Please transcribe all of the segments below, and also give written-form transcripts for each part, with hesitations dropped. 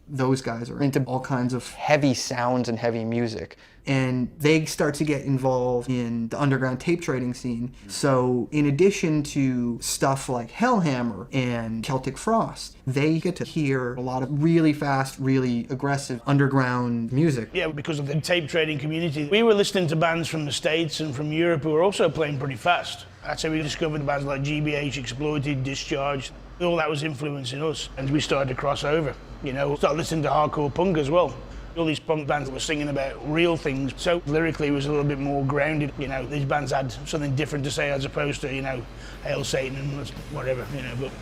Those guys are into all kinds of heavy sounds and heavy music. And they start to get involved in the underground tape trading scene. So in addition to stuff like Hellhammer and Celtic Frost, they get to hear a lot of really fast, really aggressive underground music. Yeah, because of the tape trading community. We were listening to bands from the States and from Europe who were also playing pretty fast. That's how we discovered bands like GBH, Exploited, Discharge. All that was influencing us, and we started to cross over. You know, started listening to hardcore punk as well. All these punk bands were singing about real things, so lyrically it was a little bit more grounded. You know, these bands had something different to say as opposed to, you know, Hail Satan and whatever, you know, but...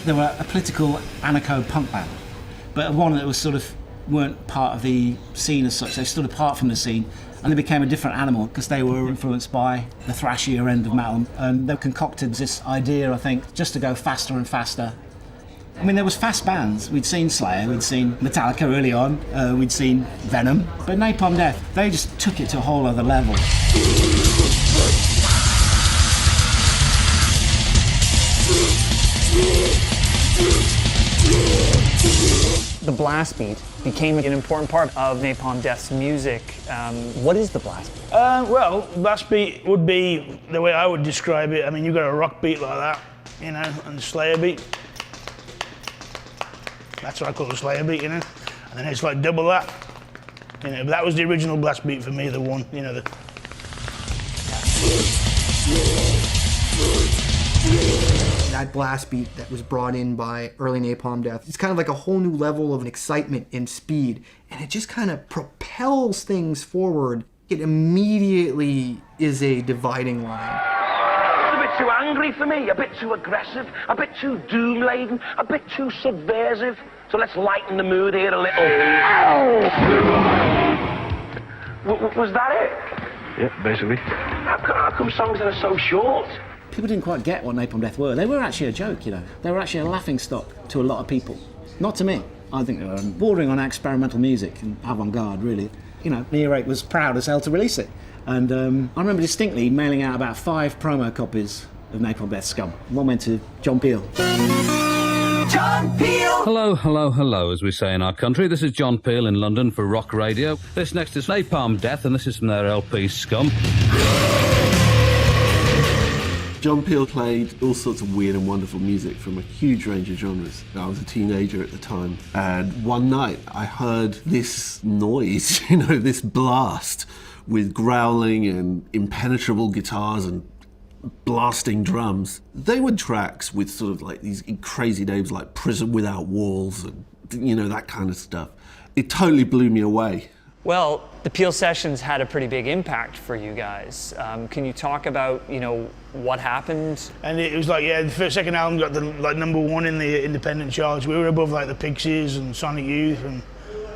They were a political anarcho-punk band, but one that was sort of weren't part of the scene as such. They stood apart from the scene, and they became a different animal because they were influenced by the thrashier end of metal, and they concocted this idea, I think, just to go faster and faster. I mean, there was fast bands. We'd seen Slayer, we'd seen Metallica early on, we'd seen Venom, but Napalm Death, they just took it to a whole other level. The blast beat became an important part of Napalm Death's music. What is the blast beat? Well, blast beat would be the way I would describe it. I mean, you've got a rock beat like that, you know, and a Slayer beat. That's what I call the Slayer beat, you know. And then it's like double that. You know, but that was the original blast beat for me, the one, you know, That blast beat that was brought in by early Napalm Death, it's kind of like a whole new level of excitement and speed, and it just kind of propels things forward. It immediately is a dividing line. It's a bit too angry for me, a bit too aggressive, a bit too doom-laden, a bit too subversive. So let's lighten the mood here a little. Was that it? Yeah, basically. How come songs that are so short? People didn't quite get what Napalm Death were. They were actually a joke, you know. They were actually a laughingstock to a lot of people. Not to me. I think they were bordering on experimental music and avant-garde, really. You know, Earache was proud as hell to release it. And I remember distinctly mailing out about 5 promo copies of Napalm Death Scum. One went to John Peel. John Peel! Hello, hello, hello, as we say in our country. This is John Peel in London for Rock Radio. This next is Napalm Death, and this is from their LP Scum. John Peel played all sorts of weird and wonderful music from a huge range of genres. I was a teenager at the time, and one night I heard this noise, you know, this blast with growling and impenetrable guitars and blasting drums. They were tracks with sort of like these crazy names like Prison Without Walls and, you know, that kind of stuff. It totally blew me away. Well, the Peel sessions had a pretty big impact for you guys. Can you talk about, you know, what happened? And it was like, yeah, the second album got the like #1 in the independent charts. We were above like the Pixies and Sonic Youth and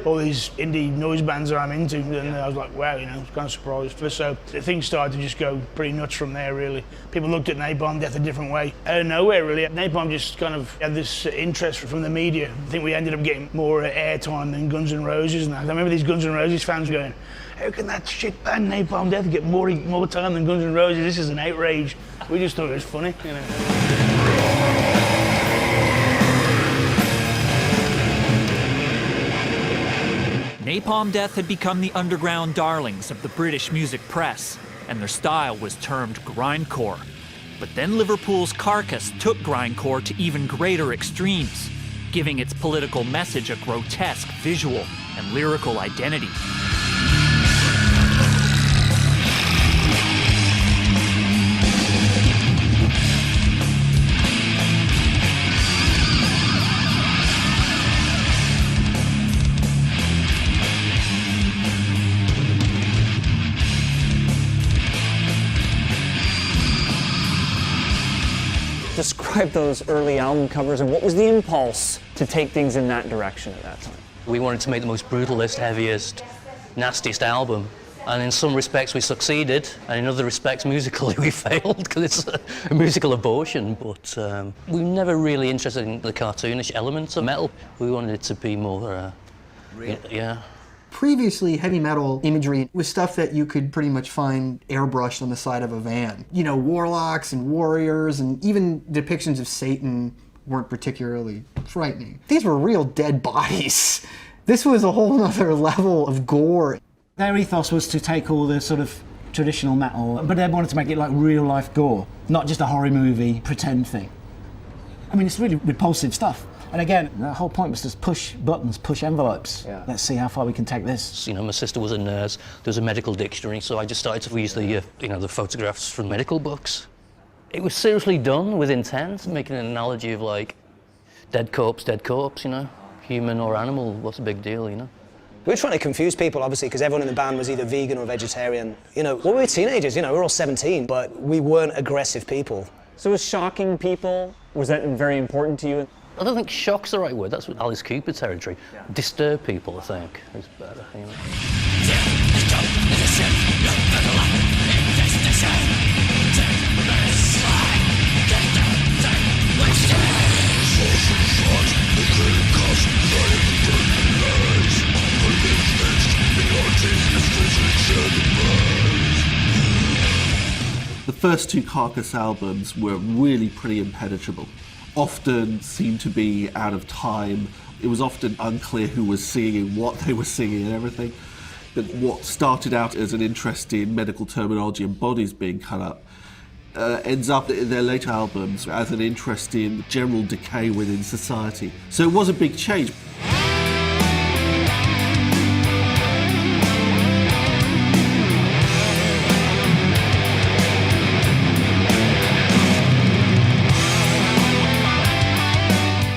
all these indie noise bands that I'm into, and I was like, wow, you know, I was kind of surprised. So things started to just go pretty nuts from there, really. People looked at Napalm Death a different way. Out of nowhere, really. Napalm just kind of had this interest from the media. I think we ended up getting more airtime than Guns N' Roses. And I remember these Guns N' Roses fans going, how can that shit band Napalm Death get more time than Guns N' Roses? This is an outrage. We just thought it was funny, you know. Napalm Death had become the underground darlings of the British music press, and their style was termed grindcore. But then Liverpool's Carcass took grindcore to even greater extremes, giving its political message a grotesque visual and lyrical identity. Describe those early album covers, and what was the impulse to take things in that direction at that time? We wanted to make the most brutalist, heaviest, nastiest album And in some respects we succeeded, and in other respects musically we failed, because it's a musical abortion. But we were never really interested in the cartoonish elements of metal. We wanted it to be more, real. Yeah. Previously, heavy metal imagery was stuff that you could pretty much find airbrushed on the side of a van. You know, warlocks and warriors, and even depictions of Satan weren't particularly frightening. These were real dead bodies. This was a whole other level of gore. Their ethos was to take all the sort of traditional metal, but they wanted to make it like real life gore, not just a horror movie pretend thing. I mean, it's really repulsive stuff. And again, the whole point was just push buttons, push envelopes. Yeah. Let's see how far we can take this. You know, my sister was a nurse. There was a medical dictionary, so I just started to use the, you know, the photographs from medical books. It was seriously done with intent, making an analogy of like dead corpse, you know, human or animal. What's the big deal, you know? We were trying to confuse people, obviously, because everyone in the band was either vegan or vegetarian. You know, well, we were teenagers, you know, we were all 17, but we weren't aggressive people. So was shocking people, was that very important to you? I don't think shock's the right word. That's what Alice Cooper territory. Yeah. Disturb people, I think, is better, you know. The first two Carcass albums were really pretty impenetrable. Often seemed to be out of time. It was often unclear who was singing, what they were singing and everything. But what started out as an interest in medical terminology and bodies being cut up ends up in their later albums as an interest in general decay within society. So it was a big change.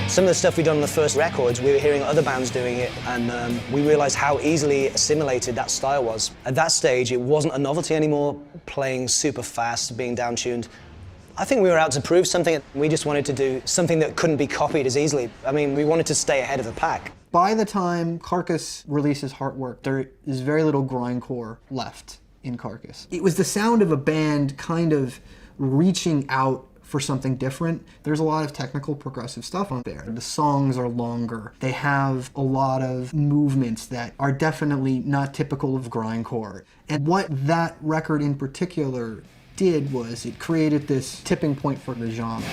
Some of the stuff we'd done on the first records, we were hearing other bands doing it, and we realised how easily assimilated that style was. At that stage, it wasn't a novelty anymore, playing super fast, being downtuned. I think we were out to prove something. We just wanted to do something that couldn't be copied as easily. I mean, we wanted to stay ahead of the pack. By the time Carcass releases Heartwork, there is very little grindcore left in Carcass. It was the sound of a band kind of reaching out for something different. There's a lot of technical progressive stuff on there. The songs are longer. They have a lot of movements that are definitely not typical of grindcore. And what that record in particular did was it created this tipping point for the genre.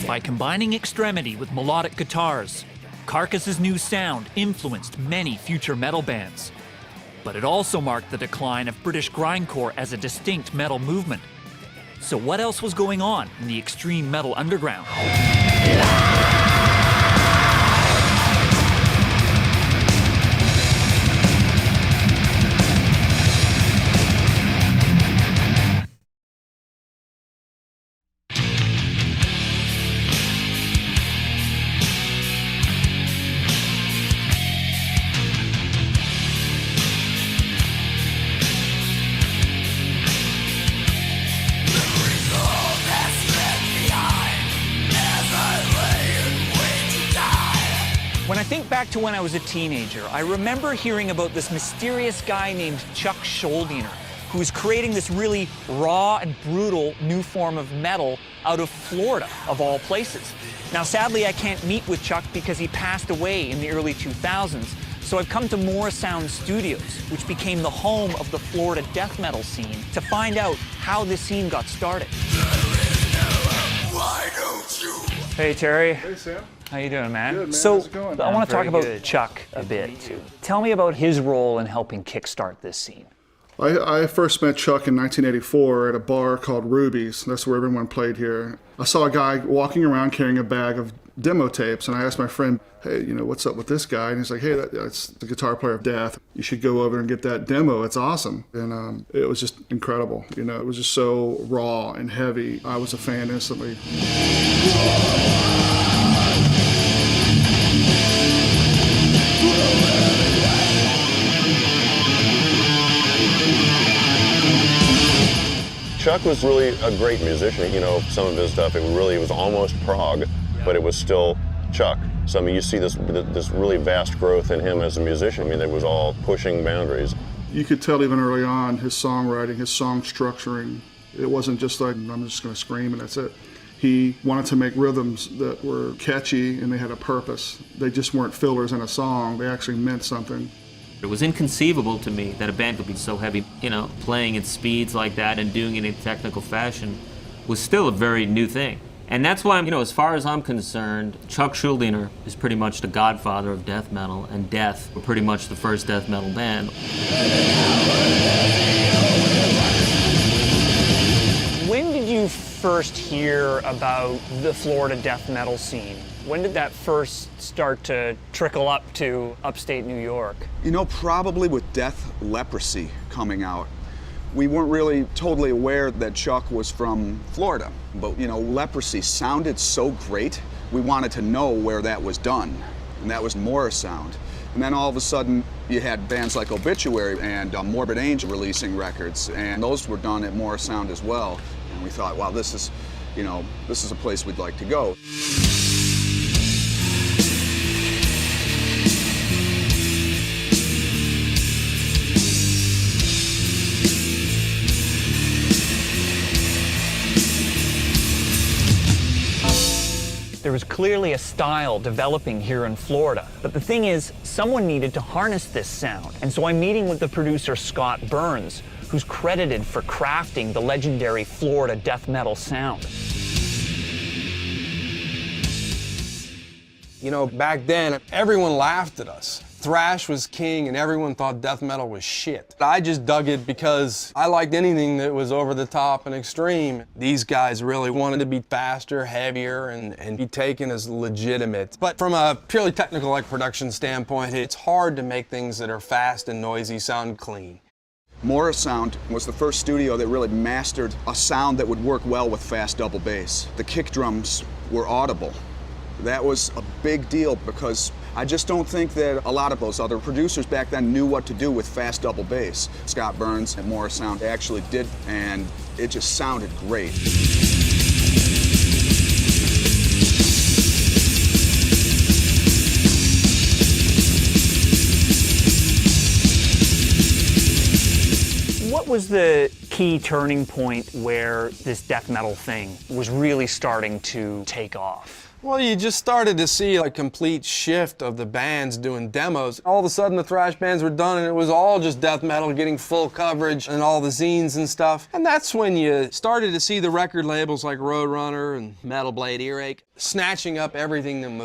By combining extremity with melodic guitars, Carcass's new sound influenced many future metal bands. But it also marked the decline of British grindcore as a distinct metal movement. So what else was going on in the extreme metal underground? When I think back to when I was a teenager, I remember hearing about this mysterious guy named Chuck Schuldiner, who was creating this really raw and brutal new form of metal out of Florida, of all places. Now, sadly, I can't meet with Chuck because he passed away in the early 2000s, so I've come to Morrisound Studios, which became the home of the Florida death metal scene, to find out how this scene got started. Hey, Terry. Hey, Sam. How you doing, man? Good, man. So, how's it going? I want to talk about good. Chuck a bit, too. Tell me about his role in helping kickstart this scene. I first met Chuck in 1984 at a bar called Ruby's. That's where everyone played here. I saw a guy walking around carrying a bag of demo tapes, and I asked my friend, hey, you know, what's up with this guy? And he's like, hey, that's the guitar player of Death. You should go over and get that demo. It's awesome. And it was just incredible. You know, it was just so raw and heavy. I was a fan instantly. Chuck was really a great musician. You know, some of his stuff, it was almost prog, but it was still Chuck. So I mean, you see this really vast growth in him as a musician. I mean, it was all pushing boundaries. You could tell even early on his songwriting, his song structuring. It wasn't just like, I'm just going to scream and that's it. He wanted to make rhythms that were catchy and they had a purpose. They just weren't fillers in a song. They actually meant something. It was inconceivable to me that a band could be so heavy. You know, playing at speeds like that and doing it in technical fashion was still a very new thing. And that's why, you know, as far as I'm concerned, Chuck Schuldiner is pretty much the godfather of death metal, and Death were pretty much the first death metal band. When did you first hear about the Florida death metal scene? When did that first start to trickle up to upstate New York? You know, probably with Death Leprosy coming out. We weren't really totally aware that Chuck was from Florida, but you know, Leprosy sounded so great, we wanted to know where that was done, and that was Morrisound. And then all of a sudden, you had bands like Obituary and Morbid Angel releasing records, and those were done at Morrisound as well. And we thought, wow, this is a place we'd like to go. There was clearly a style developing here in Florida. But the thing is, someone needed to harness this sound. And so I'm meeting with the producer Scott Burns, who's credited for crafting the legendary Florida death metal sound. You know, back then, everyone laughed at us. Thrash was king and everyone thought death metal was shit. I just dug it because I liked anything that was over the top and extreme. These guys really wanted to be faster, heavier, and be taken as legitimate. But from a purely technical like production standpoint, it's hard to make things that are fast and noisy sound clean. Morrisound was the first studio that really mastered a sound that would work well with fast double bass. The kick drums were audible. That was a big deal because I just don't think that a lot of those other producers back then knew what to do with fast double bass. Scott Burns and Morrisound actually did, and it just sounded great. What was the key turning point where this death metal thing was really starting to take off? Well, you just started to see a complete shift of the bands doing demos. All of a sudden the thrash bands were done and it was all just death metal getting full coverage and all the zines and stuff. And that's when you started to see the record labels like Roadrunner and Metal Blade Earache snatching up everything that moved.